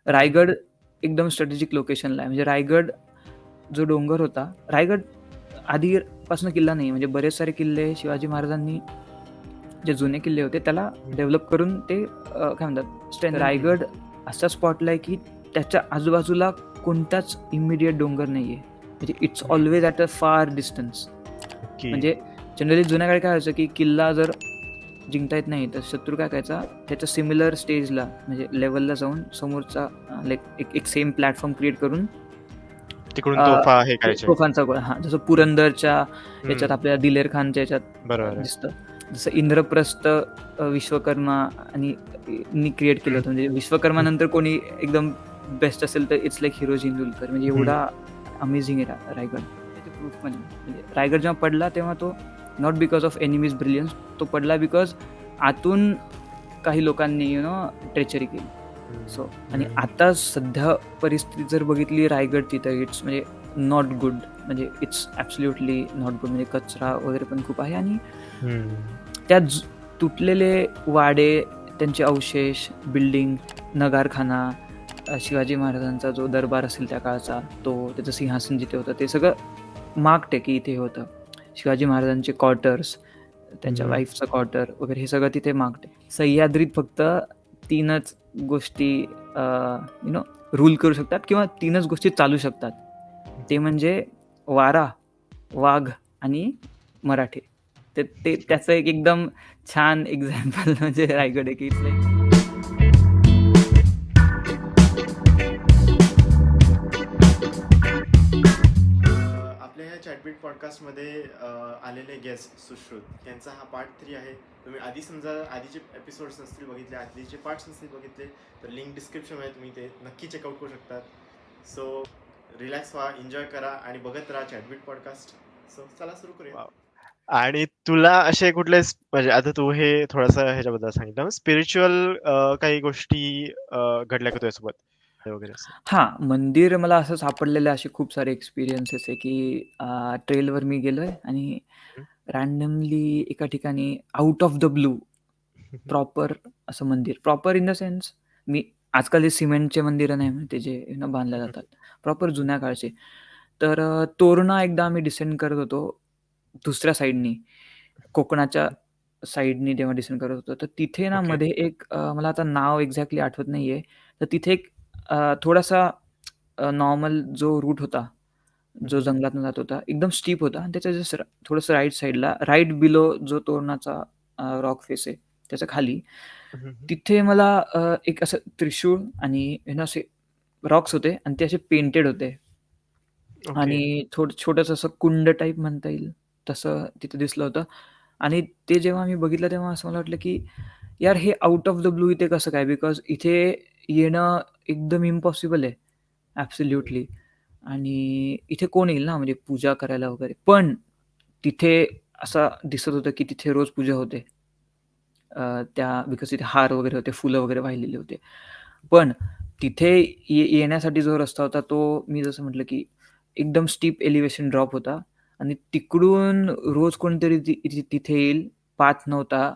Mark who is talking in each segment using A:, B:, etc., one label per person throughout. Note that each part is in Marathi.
A: रायगड एकदम स्ट्रॅटेजिक लोकेशनला आहे. म्हणजे रायगड जो डोंगर होता, रायगड आधीपासून किल्ला नाही, म्हणजे बरेच सारे किल्ले शिवाजी महाराजांनी जे जुने किल्ले होते त्याला डेव्हलप करून ते काय म्हणतात स्ट्रेंथ. रायगड असा स्पॉटला आहे की त्याच्या आजूबाजूला कोणताच इमिडिएट डोंगर नाहीये, म्हणजे इट्स ऑलवेज ॲट अ फार डिस्टन्स. म्हणजे जनरली जुन्या काळी काय व्हायचं की किल्ला जर जिंकता येत नाही तर शत्रू काय करायचा, त्याच्या सिमिलर स्टेजला म्हणजे लेवलला जाऊन समोरचा लाईक एक सेम प्लॅटफॉर्म क्रिएट करून
B: तिकडून तोफा हे करायचे.
A: तोफांचा गोळा. हा, जसं पुरंदरच्या याच्यात आपल्याला दिलेर खानच्या याच्यात दिसतं. जसं इंद्रप्रस्थ विश्वकर्मा आणि क्रिएट केलं होतं. म्हणजे विश्वकर्मानंतर कोणी एकदम बेस्ट असेल तर इट्स लाईक हिरोजी इंदुलकर. म्हणजे एवढा अमेझिंग आहे रायगड. प्रूफ म्हणजे रायगड जेव्हा पडला तेव्हा तो not because of enemies brilliance, तो पडला बिकॉज आतून काही लोकांनी ट्रेचरी केली. सो आणि आता सध्या परिस्थिती जर बघितली रायगडची तर इट्स म्हणजे नॉट गुड, म्हणजे इट्स ॲब्सोल्युटली नॉट गुड. म्हणजे कचरा वगैरे पण खूप आहे आणि त्यात तुटलेले वाडे, त्यांचे अवशेष, बिल्डिंग, नगारखाना, शिवाजी महाराजांचा जो दरबार असेल त्या काळचा तो, त्याचं सिंहासन जिथे होतं ते सगळं मार्क्ड आहे की इथे होतं. शिवाजी महाराजांचे क्वार्टर्स, त्यांच्या वाईफचं क्वार्टर वगैरे हे सगळं तिथे मार्क्ड आहे. सह्याद्रीत फक्त 3च गोष्टी रूल करू शकतात किंवा 3च गोष्टी चालू शकतात, ते म्हणजे वारा, वाघ आणि मराठे. ते त्याचं एक एकदम छान एक्झाम्पल म्हणजे रायगड आहे की
C: आपल्या ह्या चॅटबीट पॉडकास्टमध्ये आलेले गेस्ट सुश्रुत यांचा हा पार्ट 3 आहे. तुम्ही आधी समजा आधीचे एपिसोड्स नसतील बघितले, आधीचे पार्ट्स नसतील बघितले तर लिंक डिस्क्रिप्शनमध्ये तुम्ही ते नक्की चेकआउट करू शकतात. सो रिलॅक्स व्हा, एन्जॉय करा आणि बघत राहा चॅटबीट पॉडकास्ट. सो चला सुरू करूया.
B: आणि तुला असे कुठले म्हणजे आता तू हे थोडंसं ह्याच्याबद्दल सांगितलं स्पिरिच्युअल काही गोष्टी घडल्या का तुझ्यासोबत वगैरे?
A: हा, मंदिर मला असं सापडलेले असे खूप सारे एक्सपिरियन्सेस आहे की ट्रेलवर मी गेलोय आणि रॅन्डमली एका ठिकाणी out of the blue proper असं मंदिर, प्रॉपर इन द सेन्स मी आजकाल जे सिमेंटचे मंदिरं नाही ते जे बांधल्या जातात, प्रॉपर जुन्या काळचे. तर तोरणा एकदा आम्ही डिसेंड करत होतो दुसऱ्या साईडनी, कोकणाच्या साईडनी जेव्हा डिसेंड करत होतो तर तिथे ना मध्ये एक मला आता नाव एक्झॅक्टली आठवत नाहीये, तर तिथे एक थोडासा नॉर्मल जो रूट होता जो जंगलातून जात होता एकदम स्टीप होता आणि त्याच्या जस्ट थोडंसं राईट साईडला, राईट बिलो जो तोरणाचा रॉक फेस आहे त्याच्या खाली, तिथे मला एक असं त्रिशूळ आणि असे रॉक्स होते आणि ते असे पेंटेड होते आणि छोटंसं असं कुंड टाईप म्हणता येईल तसं तिथे दिसलं होतं. आणि ते जेव्हा मी बघितलं तेव्हा असं मला वाटलं की यार हे आउट ऑफ द ब्लू इथे कसं काय, बिकॉज इथे येणं एकदम इम्पॉसिबल आहे ॲब्सोल्युटली. आणि इथे कोण येईल ना म्हणजे पूजा करायला वगैरे, पण तिथे असं दिसत होतं की तिथे रोज पूजा होते त्या, बिकॉज तिथे हार वगैरे होते, फुलं वगैरे वाहिलेले होते. पण तिथे येण्यासाठी जो रस्ता होता तो मी जसं म्हटलं की एकदम स्टीप एलिव्हेशन ड्रॉप होता आणि तिकडून रोज कोणतरी तिथे येईल, पाथ नव्हता.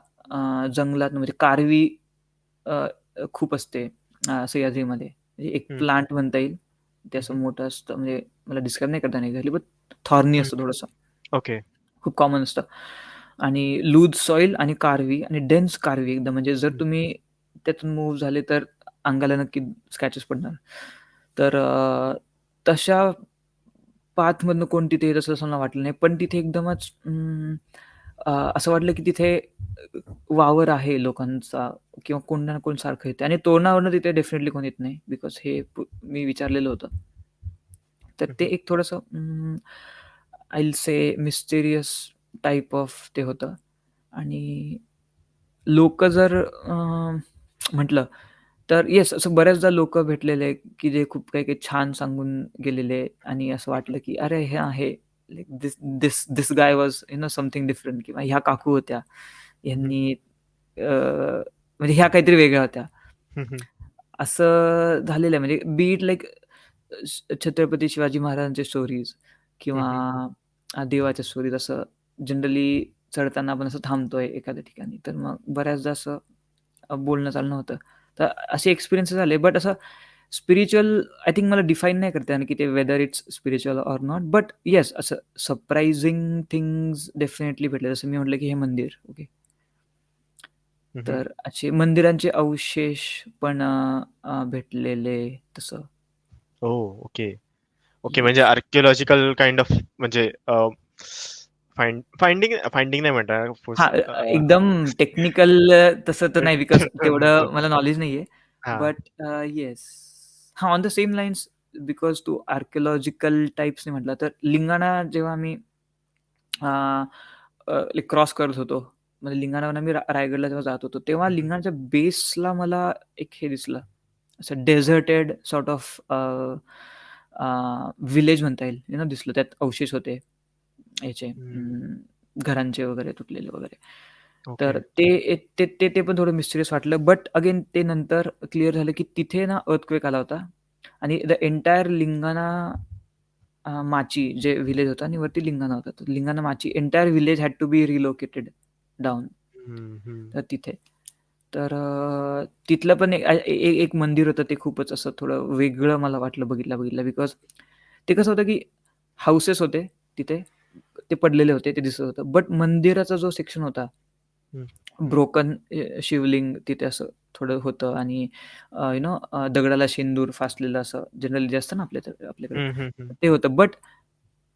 A: जंगलात म्हणजे कारवी खूप असते सह्याद्रीमध्ये, म्हणजे एक प्लांट म्हणता येईल, ते असं मोठं असतं, म्हणजे मला डिस्क्राईब नाही करता नाही झाली, पण थॉर्नी असतं थोडंसं, खूप कॉमन असतं. आणि लूज सॉइल आणि कारवी आणि डेन्स कारवी एकदम, म्हणजे जर तुम्ही त्यातून मूव्ह झाले तर अंगाला नक्की स्क्रॅचेस पडणार. तर तशा पाथमधनं कोणती ते तसं मला वाटलं नाही, पण तिथे एकदमच असं वाटलं की तिथे वावर आहे लोकांचा किंवा कोण ना कोण सारखं येते. आणि तोरणावरनं तिथे डेफिनेटली कोण येत नाही, बिकॉज हे मी विचारलेलं होतं. तर ते एक थोडंसं I will say mysterious type of ते होतं. आणि लोक जर म्हटलं तर येस, असं बऱ्याचदा लोक भेटलेले की जे खूप काही काही छान सांगून गेलेले आणि असं वाटलं की अरे हे आहे this this this guy was something different, किंवा ह्या काकू होत्या, यांनी म्हणजे ह्या काहीतरी वेगळ्या होत्या, असं झालेलं आहे. म्हणजे बी इट लाईक छत्रपती शिवाजी महाराजांचे स्टोरीज किंवा देवाच्या स्टोरीज, असं जनरली चढताना आपण असं थांबतोय एखाद्या ठिकाणी, तर मग बऱ्याचदा असं बोलणं चालणं होतं. तर असे एक्सपिरियन्सेस झाले, बट असं स्पिरिच्युअल आय थिंक मला डिफाईन नाही करता येणार की ते whether it's spiritual or not, but yes असं सरप्राइझिंग थिंग्स डेफिनेटली भेटले. जसं मी म्हटलं की हे मंदिर, ओके.
B: हम्म.
A: तर असे मंदिरांचे अवशेष पण भेटलेले तसं.
B: ओ ओके ओके,
A: Yes.
B: म्हणजे आर्किओलॉजिकल काइंड ऑफ, म्हणजे फाइंडिंग फाइंडिंग नाही म्हणता
A: हां, एकदम टेक्निकल तसं तर नाही, बिकॉज तेवढं मला नॉलेज नाहीये.
B: हा.
A: बट येस, हां, on the same lines, because तू आर्किओलॉजिकल टाइप्सने म्हटलं तर लिंगाणा जेव्हा मी क्रॉस करत होतो, म्हणजे लिंगाणावरून मी रायगडला जेव्हा जात होतो, तेव्हा लिंगाणाच्या बेसला मला एक हे दिसलं, असं डेझर्टेड सॉर्ट ऑफ विलेज म्हणता येईल, दिसलं. त्यात अवशेष होते याचे, घरांचे वगैरे तुटलेले वगैरे.
B: ओके.
A: तर ते ते ते ते पण थोडं मिस्टिरियस वाटलं. बट अगेन ते नंतर क्लिअर झालं की तिथे ना अर्थक्वेक आला होता आणि द एंटायर लिंगाणा माची जे विलेज होता आणि वरती लिंगाणा होता. तर Lingana Machi entire village had to be relocated down. तर तिथे तर तिथलं पण एक मंदिर होतं. ते खूपच असं थोडं वेगळं मला वाटलं बघितलं, बिकॉज ते कसं होतं की हाऊसेस होते तिथे, ते पडलेले होते, ते दिसत होतं. बट मंदिराचा जो सेक्शन होता, ब्रोकन शिवलिंग तिथे असं थोडं होतं आणि दगडाला शेंदूर फासलेलं असं जनरली जे असतं ना आपल्याकडे, ते होतं. बट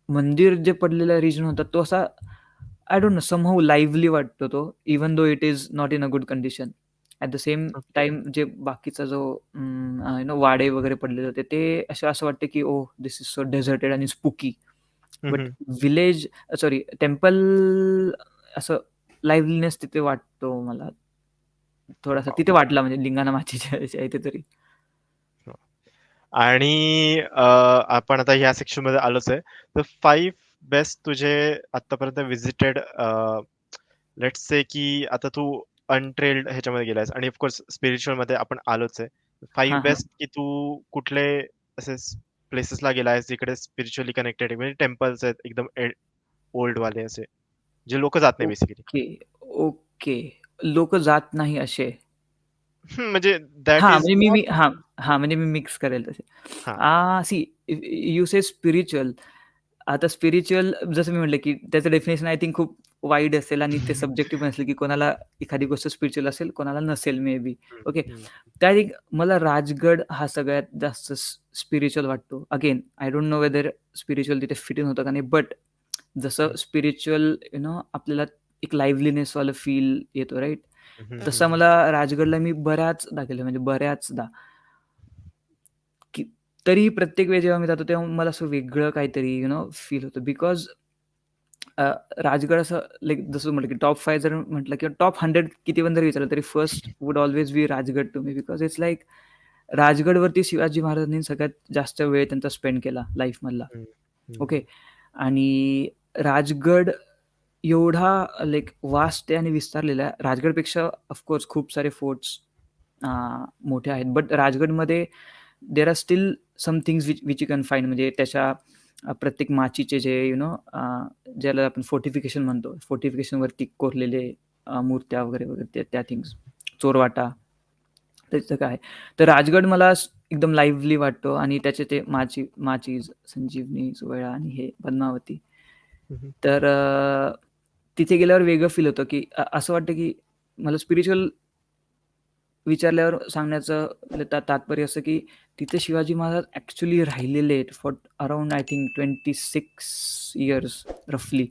A: मंदिर जे पडलेला रिजन होता तो असा I don't know somehow lively वाटतो तो, even though it is not in a good condition. At the same time जे बाकीचा जो वाडे वगैरे पडलेले होते ते असं वाटतं की ओ दिस इज सो डेझर्टेड आणि spooky. But village sorry temple असं लाईव्हलीनेस तिथे वाटतो मला थोडासा, तिथे वाटला म्हणजे लिंगाणा माचीच्या इथे तरी.
B: आणि आपण आता ह्या सेक्शन मध्ये आलोच आहे, तर 5 बेस्ट तुझे आतापर्यंत विजिटेड, लेट्स से की आता तू अनट्रेल्ड ह्याच्यामध्ये गेलायस आणि ऑफकोर्स स्पिरिच्युअल मध्ये आपण आलोच आहे. 5 बेस्ट की तू कुठले असे प्लेसेसला गेलायस जिकडे स्पिरिच्युअली कनेक्टेड म्हणजे टेम्पल्स आहेत एकदम ओल्ड वाले, असे जे लोक जात नाही बेसिकली.
A: ओके, लोक जात नाही असे.
B: म्हणजे दॅट
A: हां,
B: इज
A: म्हणजे मी
B: नॉट.
A: म्हणजे मी मिक्स करेल तसे.
B: हा.
A: See you say spiritual. आता स्पिरिच्युअल जसं मी म्हटलं, की त्याचं डेफिनेशन आय थिंक खूप वाईड असेल आणि ते सब्जेक्टिव्ह पण असेल, की कोणाला एखादी गोष्ट स्पिरिच्युअल असेल, कोणाला नसेल मे बी. ओके. त्या मला राजगड हा सगळ्यात जास्त स्पिरिच्युअल वाटतो. Again I don't know whether spiritual तिथे फिट इन होतं का नाही, बट जसं स्पिरिच्युअल आपल्याला एक लाईव्हलीनेसवालं फील येतो, राईट? तसं मला राजगडला मी बऱ्याचदा गेलो, म्हणजे बऱ्याचदा. की तरीही प्रत्येक वेळी जेव्हा मी जातो तेव्हा मला असं वेगळं काहीतरी फील होतं, बिकॉज राजगड असं लाईक जसं म्हटलं की टॉप 5 जर म्हटलं किंवा टॉप 100 किती पण जर विचारलं तरी first would always be Rajgad to me, because it's like राजगडवरती शिवाजी महाराजांनी सगळ्यात जास्त वेळ त्यांचा स्पेंड केला लाईफमधला. ओके. आणि राजगड एवढा लाईक वास्ट आहे आणि विस्तारलेला आहे. राजगडपेक्षा ऑफकोर्स खूप सारे फोर्ट्स मोठे आहेत, बट राजगडमध्ये there are still some things which you can find. म्हणजे त्याच्या प्रत्येक माचीचे जे ज्याला आपण फोर्टिफिकेशन म्हणतो, फोर्टिफिकेशनवरती कोरलेले मूर्त्या वगैरे वगैरे त्या थिंग्स, चोरवाटा, त्याचं काय. तर राजगड मला एकदम लाईव्हली वाटतो आणि त्याचे ते माचीज, संजीवनी, सुवेळा आणि हे पद्मावती. तर तिथे गेल्यावर वेगळं फील होतं, की असं वाटतं की मला स्पिरिच्युअल विचारल्यावर सांगण्याचं तात्पर्य असं की तिथे शिवाजी महाराज ॲक्च्युली राहिलेले आहेत for around I think 26 years रफली.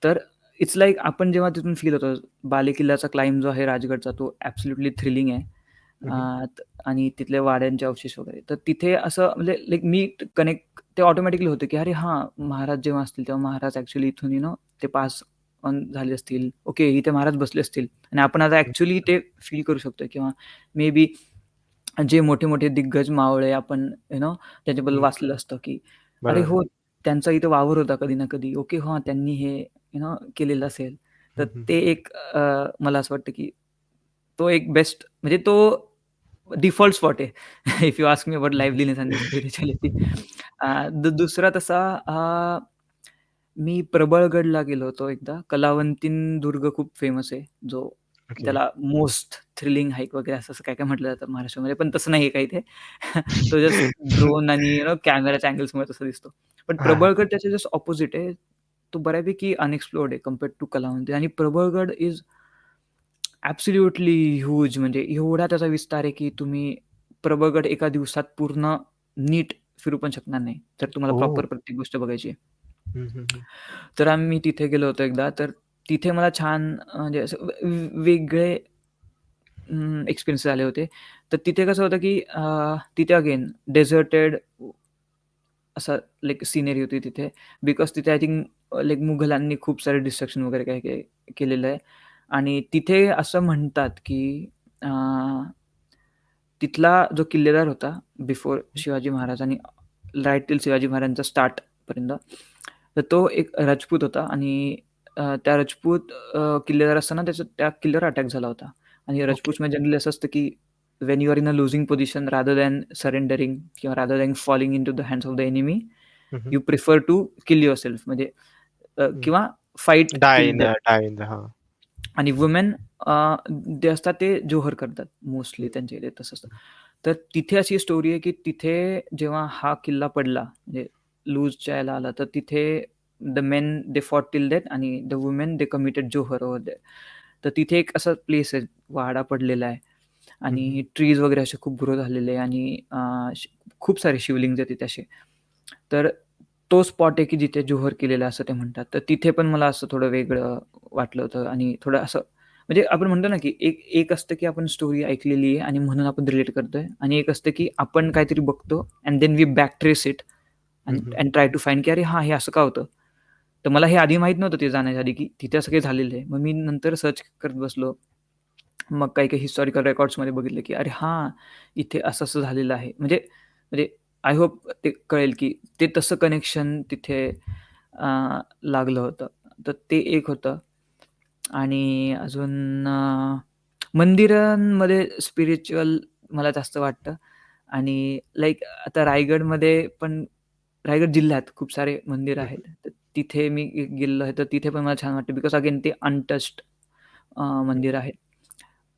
A: तर इट्स लाईक आपण जेव्हा तिथून फील होतो, बालेकिल्ल्याचा क्लाइंब जो आहे राजगडचा तो ॲब्सोल्युटली थ्रिलिंग आहे. आणि तिथले वाड्यांचे अवशेष वगैरे, तर तिथे असं म्हणजे लाईक मी कनेक्ट ते ऑटोमॅटिकली होतं की अरे हां, महाराज जेव्हा असतील तेव्हा महाराज ॲक्च्युली इथून ते पास ऑन झाले असतील. ओके, इथे महाराज बसले असतील आणि आपण आता ॲक्च्युली ते फील करू शकतो. किंवा मे बी जे मोठे मोठे दिग्गज मावळे आपण त्याच्याबद्दल वाचलेलं असतं की अरे हो, त्यांचा इथं वावर होता कधी ना कधी. ओके, हां, त्यांनी हे केलेलं असेल. तर ते एक मला असं वाटतं की तो एक बेस्ट, म्हणजे तो डिफॉल्ट स्पॉट आहे if you ask me about liveliness and spirituality. दुसरा तसा मी प्रबळगडला गेलो होतो एकदा. कलावंतीन दुर्ग खूप फेमस आहे, जो
B: ओके.
A: त्याला मोस्ट थ्रिलिंग हाईक वगैरे असं काय काय म्हटलं जातं महाराष्ट्रामध्ये, पण तसं नाही काही ते. तो जस्ट ड्रोन आणि कॅमेराच्या अँगल्समुळे तसं दिसतो. पण
B: हां, हां.
A: प्रबळगड त्याच्या जस्ट ऑपोजिट आहे. तो बऱ्यापैकी अनएक्सप्लोर्ड आहे कंपेअर्ड टू कलावंती, आणि प्रबळगड इज ॲब्सोल्युटली ह्यूज. म्हणजे एवढा त्याचा विस्तार आहे की तुम्ही प्रबळगड एका दिवसात पूर्ण नीट फिरू पण शकणार नाही, तर तुम्हाला
B: ओह!
A: प्रॉपर प्रत्येक गोष्ट बघायची आहे.
B: हं, हं, हं.
A: तर आम्ही तिथे गेलो होतो एकदा. तर तिथे मला छान म्हणजे असं वेगळे एक्सपिरियन्स आले होते. तर तिथे कसं होतं की तिथे अगेन डेझर्टेड असं लाइक सीनरी होती तिथे. बिकॉज तिथे आय थिंक लाइक मुघलांनी खूप सारे डिस्ट्रक्शन वगैरे काय काय केलेलं आहे. आणि तिथे असं म्हणतात की अ, तिथला जो किल्लेदार होता बिफोर शिवाजी महाराज आणि राईट टिल शिवाजी महाराजांचा स्टार्टपर्यंत, तर तो एक राजपूत होता. आणि त्या राजपूत किल्लेदार असताना त्या किल्ल्यावर अटॅक झाला होता. आणि
B: ओके.
A: राजपूतमध्ये जनरली असं असतं की when you are in a losing position rather than surrendering किंवा rather than falling in to the hands of the enemy,
B: हं, हं.
A: You prefer to kill yourself. म्हणजे
B: हं.
A: किंवा fight
B: die
A: till
B: in
A: death.
B: Die in हां.
A: आणि वुमेन जे असतात ते जोहर करतात मोस्टली,
B: हं,
A: त्यांच्या इथे तसं असतं. तर तिथे अशी स्टोरी आहे की तिथे जेव्हा हा किल्ला पडला, म्हणजे लूजच्या याला आला, तर तिथे the men they fought till death आणि the women they committed jauhar over there. तर तिथे एक असा प्लेस आहे, वाडा पडलेला आहे
B: हं, हं.
A: आणि ट्रीज वगैरे असे खूप ग्रो झालेले आहे. आणि खूप सारे शिवलिंग आहेत तिथे असे. तर तो स्पॉट आहे की जिथे जोहर केलेला असं ते म्हणतात. तर तिथे पण मला असं थोडं वेगळं वाटलं होतं. आणि थोडं असं म्हणजे आपण म्हणतो ना की एक एक असतं की आपण स्टोरी ऐकलेली आहे आणि म्हणून आपण रिलेट करतोय, आणि एक असतं की आपण काहीतरी बघतो and then we back trace it
B: हं,
A: अँड
B: हं.
A: अँड ट्राय टू फाइंड की अरे हां, हे असं का होतं? तर मला हे आधी माहीत नव्हतं ते जाण्याच्या आधी की तिथे असं काही झालेलं आहे. मग मी नंतर सर्च करत बसलो. मग काही-काही हिस्टॉरिकल रेकॉर्ड्समध्ये बघितलं की अरे हां, इथे असं-असं झालेलं आहे. म्हणजे म्हणजे आय होप ते कळेल की ते तसं कनेक्शन तिथे लागलं होतं. तर ते एक होतं. आणि अजून मंदिरांमध्ये स्पिरिच्युअल मला जास्त वाटतं. आणि लाइक आता रायगडमध्ये पण, रायगड जिल्ह्यात खूप सारे मंदिर
B: हं,
A: आहेत.
B: हं.
A: तर तिथे मी गेलेलो आहे, तर तिथे पण मला छान वाटतं बिकॉज अगेन ते अनटच्ड
B: हं.
A: मंदिर आहे.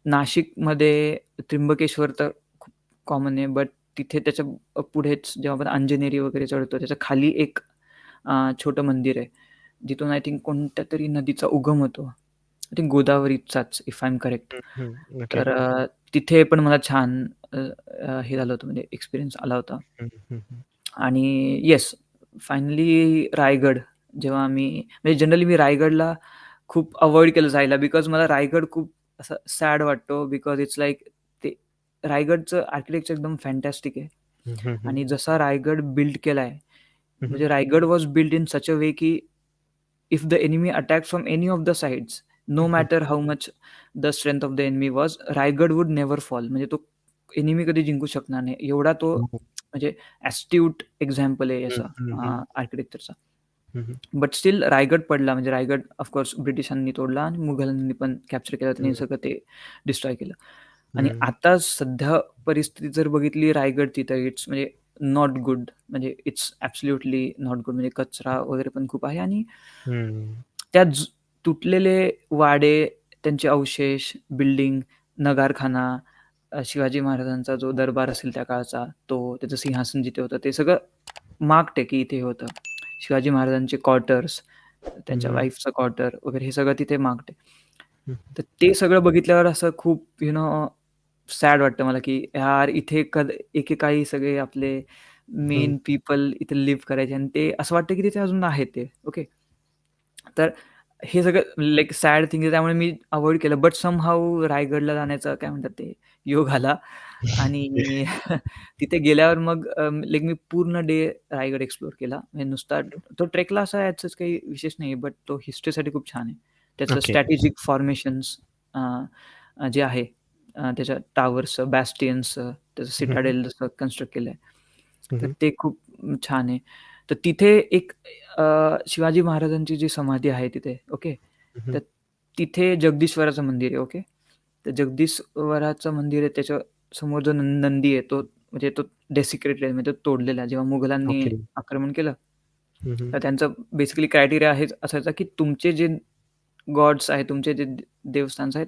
A: नाशिकमध्ये त्र्यंबकेश्वर तर खूप कॉमन आहे, बट तिथे त्याच्या पुढेच जेव्हा आपण अंजनेरी वगैरे चढतो, त्याच्या खाली एक छोटं मंदिर आहे. जिथून आय थिंक कोणत्यातरी नदीचा उगम होतो. आय थिंक गोदावरीचाच इफ आय एम करेक्ट.
B: हं, हं. ओके.
A: तर तिथे पण मला छान अ, अ, हे झालं होतं, म्हणजे एक्सपिरियन्स आला होता.
B: हं, हं, हं.
A: आणि येस, फायनली रायगड जेव्हा म्हणजे जनरली मी रायगडला खूप अव्हॉइड केलं जायला बिकॉज मला रायगड खूप असं सॅड वाटतो बिकॉज इट्स लाइक ते रायगडचं आर्किटेक्चर एकदम फॅन्टॅस्टिक आहे.
B: हं, हं, हं.
A: आणि जसा रायगड बिल्ड केलाय,
B: हं, हं.
A: म्हणजे रायगड वॉज बिल्ड इन सच अ वे की if the enemy attacked from any of the sides, no
B: हं, हं.
A: matter how much the strength of the enemy was, Raigad would never fall. म्हणजे तो एनिमी कधी जिंकू शकणार नाही. एवढा तो
B: हो.
A: म्हणजे ॲस्ट्यूट एक्झाम्पल आहे
B: हं,
A: याचा
B: हं, हं.
A: आर्किटेक्चरचा.
B: हं, हं.
A: बट स्टिल रायगड पडला, म्हणजे रायगड ऑफकोर्स ब्रिटिशांनी तोडला आणि मुघलांनी पण कॅप्चर केला. त्यांनी
B: हं,
A: सगळं ते डिस्ट्रॉय केलं. आणि
B: हं.
A: आता सध्या परिस्थिती जर बघितली रायगडची, तर इट्स म्हणजे नॉट गुड. म्हणजे इट्स ॲब्सोल्युटली नॉट गुड. म्हणजे कचरा वगैरे पण खूप आहे. आणि
B: हं.
A: त्यात तुटलेले वाडे, त्यांचे अवशेष, बिल्डिंग, नगारखाना, शिवाजी महाराजांचा जो दरबार असेल त्या काळचा, तो त्याचं सिंहासन जिथे होतं, ते सगळं मार्क्ड आहे की इथे होतं. शिवाजी महाराजांचे क्वार्टर्स,
B: हं,
A: त्यांच्या
B: हं.
A: वाईफचं क्वार्टर वगैरे हे सगळं तिथे मार्क्ड आहे.
B: हं.
A: तर ते सगळं बघितल्यावर असं खूप सॅड वाटतं मला की यार इथे एकेकाळी सगळे आपले
B: हं.
A: मेन पीपल इथे लिव्ह करायचे आणि ते असं वाटतं की तिथे अजून आहेत ते. ओके. तर हे सगळं लाइक सॅड थिंग आहे, त्यामुळे मी अव्हॉइड केलं. बट समहाऊ रायगडला जाण्याचा काय म्हणतात ते योग आला. आणि तिथे गेल्यावर मग लाइक मी पूर्ण डे रायगड एक्सप्लोर केला. म्हणजे नुसता तो ट्रेकला असा याचंच काही विशेष नाही, बट तो हिस्ट्रीसाठी खूप छान आहे. त्याचं
B: ओके.
A: स्ट्रॅटेजिक फॉर्मेशन्स जे आहे, त्याच्या टॉवर्सचं, बॅस्टियन्सचं, त्याचं
B: हं, हं.
A: सिटाडेल जसं कन्स्ट्रक्ट केलंय.
B: हं,
A: तर
B: हं.
A: ते खूप छान आहे. तर तिथे एक शिवाजी महाराजांची जी समाधी आहे तिथे, ओके.
B: हं, हं.
A: तर तिथे जगदीश्वराचं मंदिर आहे, ओके. तर जगदीश्वराचं मंदिर आहे, त्याच्या समोर जो नंदी आहे, तो म्हणजे तो डेसिक्रेटेड आहे, म्हणजे तो तोडलेला आहे. जेव्हा मुघलांनी
B: ओके.
A: आक्रमण केलं,
B: हं, हं.
A: तर त्यांचं क्रायटेरिया हेच असायचा, की तुमचे जे गॉड्स आहेत, तुमचे जे देवस्थान आहेत,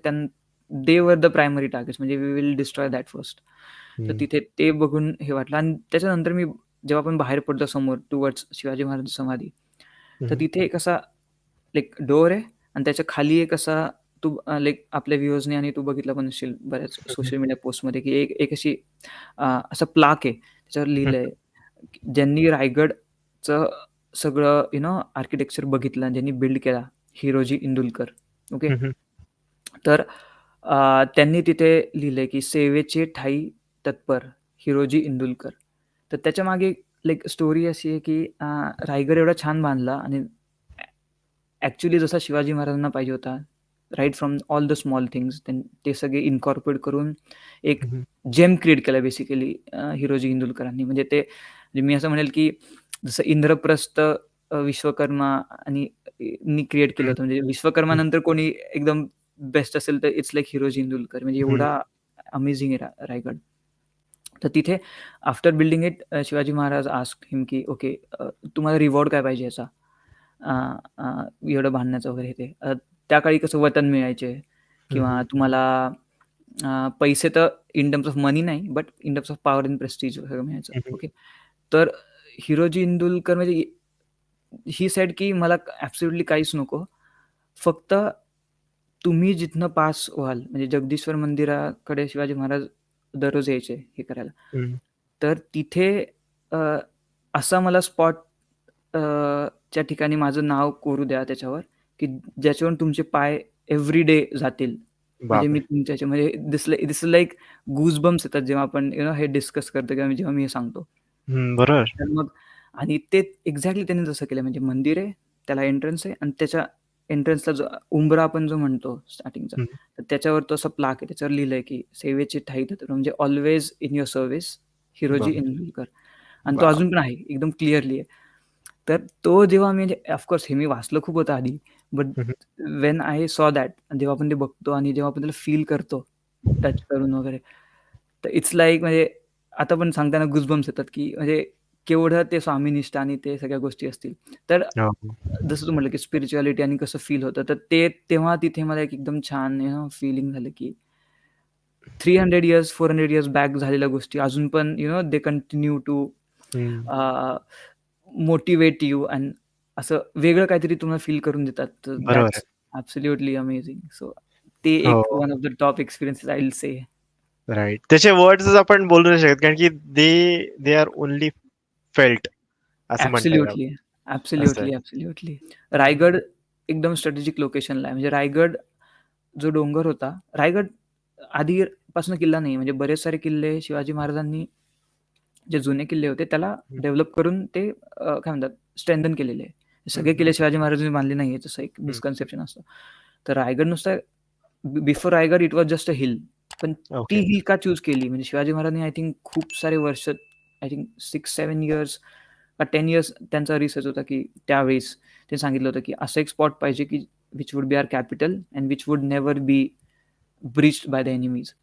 A: they were the primary targets, म्हणजे we will destroy that first. तर तिथे ते बघून हे वाटलं. आणि त्याच्यानंतर मी जेव्हा आपण बाहेर पडतो समोर टुवर्ड्स शिवाजी महाराज समाधी, तर तिथे एक असा लाईक डोअर आहे आणि त्याच्या खाली एक असा तू लाईक आपल्या व्ह्यूअर्सने आणि तू बघितलं पण असशील बऱ्याच सोशल मीडिया पोस्टमध्ये, की एक एक अशी असं प्लाक आहे, त्याच्यावर लिहिलंय ज्यांनी रायगडचं सगळं आर्किटेक्चर बघितलं, ज्यांनी बिल्ड केला, हिरोजी इंदुलकर. ओके. तर त्यांनी तिथे लिहिलंय की सेवेचे ठाई तत्पर हिरोजी इंदुलकर. तर त्याच्या मागे लाईक स्टोरी अशी आहे की रायगड एवढा छान बांधला आणि ॲक्च्युली जसा शिवाजी महाराजांना पाहिजे होता, right from all the small things, ते सगळे इन्कॉर्पोरेट करून एक जेम क्रिएट केला बेसिकली हिरोजी इंदुलकरांनी. म्हणजे ते म्हणजे मी असं म्हणेल की जसं इंद्रप्रस्थ विश्वकर्मा आणि नी क्रिएट केलं होतं. म्हणजे विश्वकर्मानंतर कोणी एकदम बेस्ट असेल तर इट्स लाईक हिरोजी इंदुलकर. म्हणजे एवढा अमेझिंग आहे रायगड. तर तिथे after building it Shivaji Maharaj asked him की ओके, तुम्हाला रिवॉर्ड काय पाहिजे याचा, एवढं बांधण्याचं वगैरे ते. त्या काळी कसं वतन मिळायचे किंवा तुम्हाला पैसे तर इन टर्म्स ऑफ मनी नाही, but in terms of power and prestige वगैरे मिळायचं. ओके. तर हिरोजी इंदुलकर म्हणजे ही सेड की मला ॲब्सोल्युटली काहीच नको, फक्त तुम्ही जिथनं पास व्हाल, म्हणजे जगदीश्वर मंदिराकडे शिवाजी महाराज दररोज यायचे हे करायला. तर तिथे असा मला स्पॉट च्या ठिकाणी माझं नाव कोरू द्या त्याच्यावर, की ज्याच्यावरून तुमचे पाय एव्हरी डे जातील. म्हणजे मी तुमच्या म्हणजे दिस लाईक गूजबम्स येतात जेव्हा आपण हे डिस्कस करतो किंवा जेव्हा मी हे सांगतो.
B: बरोबर.
A: तर मग आणि ते एक्झॅक्टली त्यांनी तसं केलं. म्हणजे मंदिर आहे, त्याला एंट्रन्स आहे आणि त्याच्या एंट्रन्सला जो उंबरा आपण जो म्हणतो स्टार्टिंगचा, तर त्याच्यावर तो असा प्लाक आहे. त्याच्यावर लिहिलंय की सेवेची ठाई तत्पर, म्हणजे always in your service Hiroji Indulkar. आणि तो अजून पण आहे, एकदम क्लिअरली आहे. तर तो जेव्हा मी म्हणजे ऑफकोर्स हे मी वाचलं खूप होतं आधी, but when I saw that, जेव्हा आपण ते बघतो आणि जेव्हा आपण त्याला फील करतो टच करून वगैरे, तर इट्स लाईक म्हणजे आता पण सांगताना गुजबम्स येतात की म्हणजे केवढं ते स्वामीनिष्ठ आणि ते सगळ्या गोष्टी असतील. तर जसं तू म्हटलं की स्पिरिच्युअलिटी आणि कसं फील होतं, तर ते तेव्हा तिथे मला एक एकदम छान फीलिंग झालं की 300 इयर्स 400 इयर्स बॅक झालेल्या गोष्टी अजून पण they continue to motivate you and असं वेगळं काहीतरी तुम्हाला फील करून देतात. तर दॅट्स ॲब्सोल्युटली अमेझिंग. सो ते एक one of the top experiences I will say.
B: Right. त्याचे वर्ड्स आपण बोलू नाही शकत, कारण की दे आर ओन्ली फेल्ट असं म्हणता येईल.
A: Absolutely, absolutely, absolutely. रायगड एकदम स्ट्रॅटेजिक लोकेशनला आहे. म्हणजे रायगड जो डोंगर होता, रायगड आधीपासून किल्ला नाही. म्हणजे बरेच सारे किल्ले शिवाजी महाराजांनी जे जुने किल्ले होते त्याला डेव्हलप करून ते काय म्हणतात स्ट्रेंथन केलेले आहे. सगळे किल्ले शिवाजी महाराजांनी बांधले नाहीये, जसं एक मिसकन्सेप्शन असतं. तर रायगड नुसतं before Raigad it was just a hill. पण ती हिल का चूज केली? म्हणजे शिवाजी महाराजांनी आय थिंक खूप सारे वर्ष, आय थिंक 6-7 इयर्स का 10 इयर्स त्यांचा रिसर्च होता, की त्यावेळेस ते सांगितलं होतं, की असं एक स्पॉट पाहिजे की which would be are capital and which would never be breached by the enemies.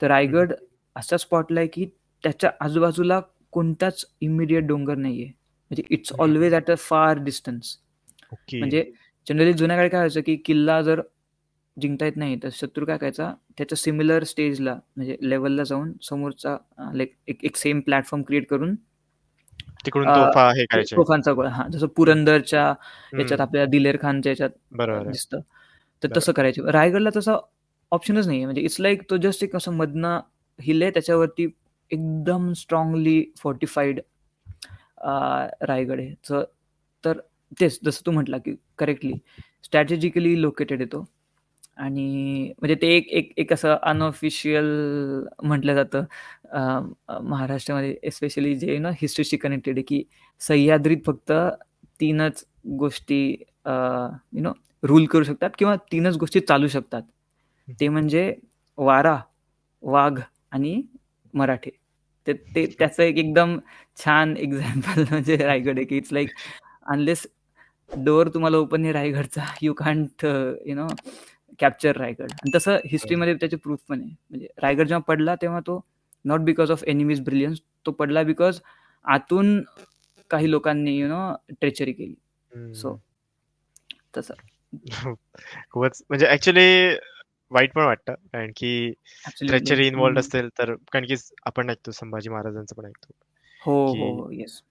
A: तर रायगड असा स्पॉटला आहे की त्याच्या आजूबाजूला कोणताच इमिडिएट डोंगर नाहीये. म्हणजे इट्स ऑलवेज ॲट अ फार डिस्टन्स. म्हणजे जनरली जुन्या काळी काय व्हायचं की किल्ला जर जिंकता येत नाही तर शत्रू काय करायचा, त्याच्या सिमिलर स्टेजला म्हणजे लेवलला जाऊन समोरचा लाईक एक सेम प्लॅटफॉर्म क्रिएट करून
B: तिकडून तोफा हे करायचे.
A: तोफांचा गोळा, हा जसं पुरंदरच्या याच्यात आपल्याला दिलेर खानच्या याच्यात दिसतं, तर तसं करायचं. रायगडला तसं ऑप्शनच नाही आहे. म्हणजे इट्स लाईक तो जस्ट एक असं मधनं हिल आहे, त्याच्यावरती एकदम स्ट्रॉंगली फोर्टिफाईड रायगड आहे. तर तेच जसं तू म्हटला की करेक्टली स्ट्रॅटेजिकली लोकेटेड आहे तो. आणि म्हणजे ते एक असं अनऑफिशियल म्हटलं जातं महाराष्ट्रामध्ये, एस्पेशली जे हिस्ट्रीशी कनेक्टेड आहे, की सह्याद्रीत फक्त 3च गोष्टी रूल करू शकतात किंवा 3च गोष्टी चालू शकतात. ते म्हणजे वारा, वाघ आणि मराठे. ते त्याचं एक एकदम छान एक्झाम्पल म्हणजे रायगड आहे, की इट्स लाईक अनलेस डोअर तुम्हाला ओपन आहे रायगडचा, यू कांट कॅप्चर रायगड. आणि तसं हिस्ट्रीमध्ये त्याचे प्रूफ पण आहे. म्हणजे रायगड जेव्हा पडला तेव्हा तो not because of enemies brilliance, तो पडला बिकॉज आतून काही लोकांनी ट्रेचरी केली. सो तसं.
B: खूपच म्हणजे ऍक्च्युली वाईट पण वाटतं. कारण की
A: ॲब्सोल्युटली.
B: ट्रेचरी इन्व्हॉल्व्ड असेल तर कारण की आपण ऐकतो संभाजी महाराजांचं पण ऐकतो,
A: हो, हो,
B: की
A: हो. येस.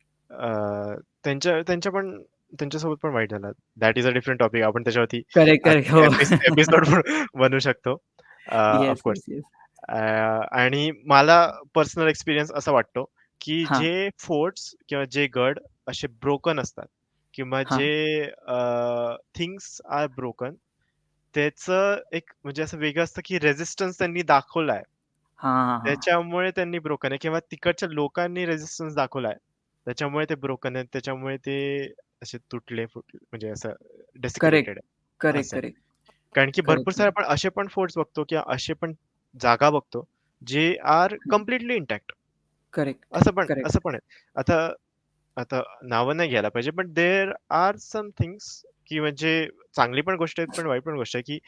B: त्यांच्या त्यांच्या पण त्यांच्यासोबत पण वाईट झालं. That is a different topic. आपण त्याच्यावरती
A: करेक्ट, करेक्ट. हो.
B: एपिसोड पण बनवू शकतो.
A: Yes,
B: of course.
A: Yes, yes.
B: आणि मला पर्सनल एक्सपिरियन्स असा वाटतो, की
A: हां,
B: जे फोर्ट्स किंवा जे गड असे ब्रोकन असतात किंवा
A: हां.
B: जे थिंग्स आर ब्रोकन, त्याचं एक म्हणजे असं वेगळं असतं, की रेझिस्टन्स त्यांनी दाखवलाय.
A: हां, हां, हां.
B: त्याच्यामुळे त्यांनी ब्रोकन आहे किंवा तिकडच्या लोकांनी रेझिस्टन्स दाखवलाय. त्याच्यामुळे ते ब्रोकन आहेत. त्याच्यामुळे ते असे तुटले-फुटले म्हणजे असं
A: करेक्ट,
B: डेसिक्रेटेड आहे,
A: करेक्ट,
B: असं आहे.
A: करेक्ट,
B: कारण की भरपूर
A: करेक्ट,
B: सारे
A: करेक्ट.
B: आपण असे पण फोर्ट्स बघतो किंवा असे पण जागा बघतो, जे आर कंप्लीटली इंटॅक्ट.
A: करेक्ट,
B: असं
A: करेक्ट.
B: पण आहे. आता आता नावं नाही घ्यायला पाहिजे, but there are some things की म्हणजे चांगली पण गोष्ट आहे, पण वाईट पण गोष्ट आहे, की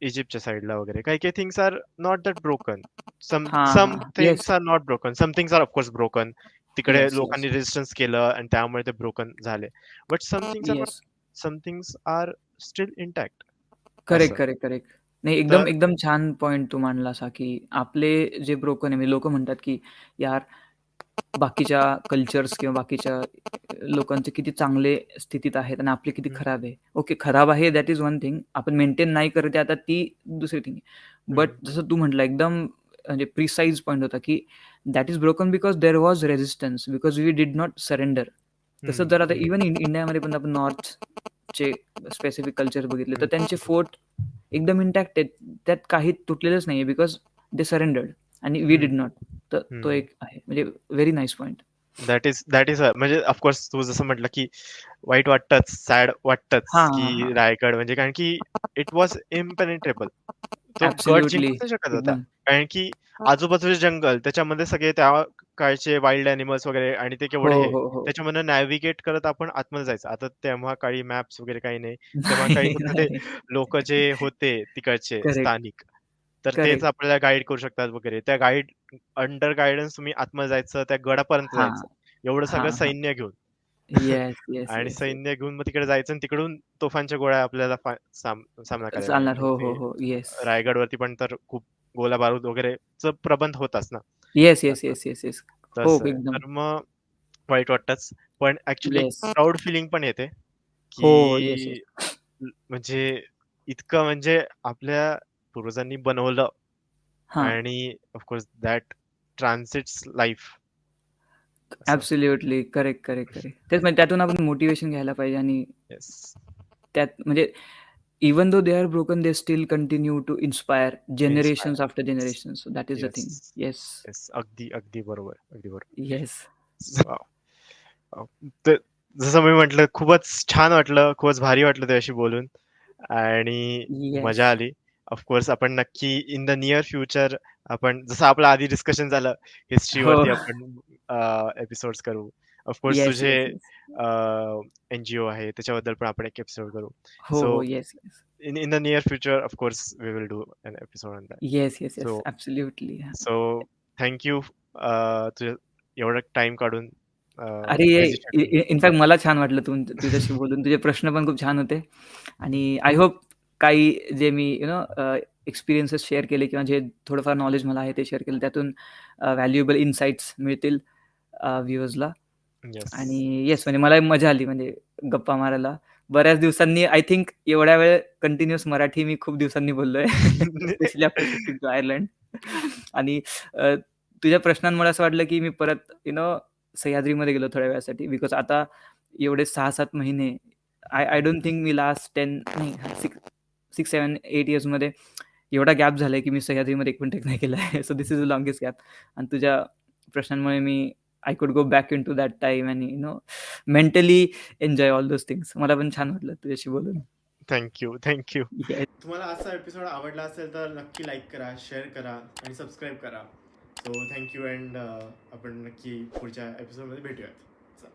B: इजिप्तच्या साइडला वगैरे काही-काही things are not that broken. Some
A: हां,
B: सम
A: हां.
B: Things
A: yes,
B: are not broken. Some things are of course broken. तिकडे
A: येस, येस,
B: लोकांनी रेजिस्टन्स केलं आणि त्यामुळे ते ब्रोकन झाले. But some things are not.
A: Yes.
B: Some things are still intact
A: correct,
B: असं.
A: Correct, correct. नाही, एकदम
B: तर
A: एकदम छान पॉइंट तू मांडलास हा, की आपले जे ब्रोकन आहे, म्हणजे लोकं म्हणतात, की यार बाकीच्या कल्चर्स किंवा बाकीच्या लोकांचे किती चांगले स्थितीत आहेत आणि आपले किती
B: हं,
A: खराब आहे. ओके, खराब आहे दॅट इज वन थिंग. आपण मेंटेन नाही करत आहे आता ती दुसरी थिंग आहे. बट
B: हं,
A: जसं तू म्हटलं एकदम म्हणजे प्रिसाईज पॉइंट होता, की that is broken because there was resistance because we did not surrender. तसंच
B: हं,
A: जर आता
B: हं,
A: इव्हन इंडियामध्ये पण आपण नॉर्थचे स्पेसिफिक कल्चर बघितले तर
B: हं,
A: त्यांचे
B: हं,
A: फोर्ट एकदम इंटॅक्ट आहेत. त्यात काही तुटलेलंच नाहीये बिकॉज दे सरेंडर्ड आणि वी डिड
B: हं,
A: नॉट. तर तो
B: हं.
A: एक आहे. म्हणजे very nice point.
B: That is म्हणजे ऑफकोर्स तू जसं म्हटलं, की वाईट वाटतंच, सॅड वाटतंच,
A: हां, हां,
B: की
A: हां.
B: रायगड म्हणजे कारण की इट वॉज इम्पेनिट्रेबल. तो गड
A: ॲब्सोल्युटली.
B: जिंकू नाही शकत होता.
A: एकदम.
B: कारण की आजूबाजूचे जंगल, त्याच्यामध्ये सगळे त्या काळचे वाईल्ड एनिमल्स वगैरे आणि ते
A: हो,
B: केवढे हे,
A: हो, हो.
B: त्याच्यामधनं नॅव्हिगेट करत आपण आतमध्ये जायचं. आता तेव्हा काळी मॅप्स वगैरे काही नाही. तेव्हा काळी
A: नाही,
B: फक्त ते
A: नाही.
B: लोकं जे होते तिकडचे
A: करेक्ट,
B: स्थानिक, तर तेच
A: करेक्ट.
B: आपल्याला गाईड करू शकतात वगैरे. त्या अंडर गाईडन्स तुम्ही आतमध्ये जायचं, त्या गडापर्यंत
A: हां,
B: जायचं. एवढं सगळं
A: हां, हां.
B: सैन्य घेऊन.
A: येस, येस,
B: आणि
A: येस, येस.
B: सैन्य घेऊन मग तिकडे जायचं आणि तिकडून तोफांच्या गोळ्या आपल्याला सामना करायला लागेल.
A: चालणार. हो, हो,
B: म्हणजे
A: हो. येस.
B: रायगडवरती पण तर खूप गोला बारूद वगैरेचं प्रबंध होताच ना.
A: येस, येस,
B: तसं
A: येस, येस, येस. हो,
B: तसं आहे.
A: एकदम.
B: तर मग वाईट वाटतंच. पण ॲक्चुअली एक
A: येस.
B: प्राउड फीलिंग पण येते,
A: हो, येस,
B: की
A: येस.
B: म्हणजे इतकं म्हणजे आपल्या पूर्वजांनी बनवलं
A: हां.
B: आणि ऑफ कोर्स दॅट ट्रान्सिट्स लाईफ असं.
A: ॲब्सोल्युटली. Correct, correct, correct. तेच म्हणजे त्यातून आपण मोटिव्हेशन घ्यायला पाहिजे आणि
B: येस.
A: त्यात म्हणजे even though they are broken they still continue to inspire
B: inspire.
A: Generations after generations. So that is the
B: yes.
A: Thing. Yes.
B: Yes. अगदी, अगदी बरोबर. अगदी बरोबर.
A: येस.
B: वॉव! वॉव! तर जसं मी म्हटलं खूपच छान वाटलं, खूपच भारी वाटलं तुझ्याशी बोलून आणि
A: येस.
B: मजा आली. ऑफ कोर्स आपण नक्की इन द नियर फ्युचर आपण जसं आपलं आधी डिस्कशन झालं
A: हो.
B: हिस्ट्रीवरती आपण एपिसोड्स करू. ऑफ कोर्स
A: येस,
B: तुझे
A: येस, येस.
B: एन-जी-ओ आहे त्याच्याबद्दल पण आपण एक एपिसोड करू.
A: हो,
B: सो
A: हो. Yes, yes.
B: In in the near future of course we will do an episode on that.
A: Yes, yes, yes.
B: So
A: absolutely.
B: So thank you तुझं एवढं टाईम काढून
A: अरे,
B: व्हिजिट
A: इनफॅक्ट मला छान वाटलं तुझ्याशी बोलून. तुझे प्रश्न पण खूप छान होते आणि आय होप काही जे मी एक्सपिरियन्सेस शेअर केले किंवा जे थोडंफार नॉलेज मला आहे ते शेअर केलं त्यातून व्हॅल्युएबल इन्साइट्स मिळतील व्ह्यूअर्सला.
B: येस.
A: आणि येस, म्हणजे मला मजा आली म्हणजे गप्पा मारायला. बऱ्याच दिवसांनी आय थिंक एवढ्या वेळ कंटिन्युअस मराठी मी खूप दिवसांनी बोललोय. Specially after shifting to Ireland. आणि अ, तुझ्या प्रश्नांमुळे असं वाटलं की मी परत सह्याद्रीमध्ये गेलो थोड्या वेळासाठी. बिकॉज आता एवढे 6-7 महिने I don't think me last 10 नाही 6, 7, 8 इयर्समध्ये एवढा गॅप झालाय की मी सह्याद्रीमध्ये एक पण ट्रेक नाही केला आहे. So this is the longest gap. आणि तुझ्या प्रश्नांमुळे मी I could go back into that time आणि mentally enjoy all those things. मला पण छान वाटलं तुझ्याशी बोलून.
B: Thank you, thank you.
A: Yes.
C: तुम्हाला आजचा एपिसोड आवडला असेल तर नक्की लाईक करा, शेअर करा आणि सबस्क्राईब करा. सो थँक्यू अँड आपण नक्की पुढच्या एपिसोडमध्ये भेटूयात.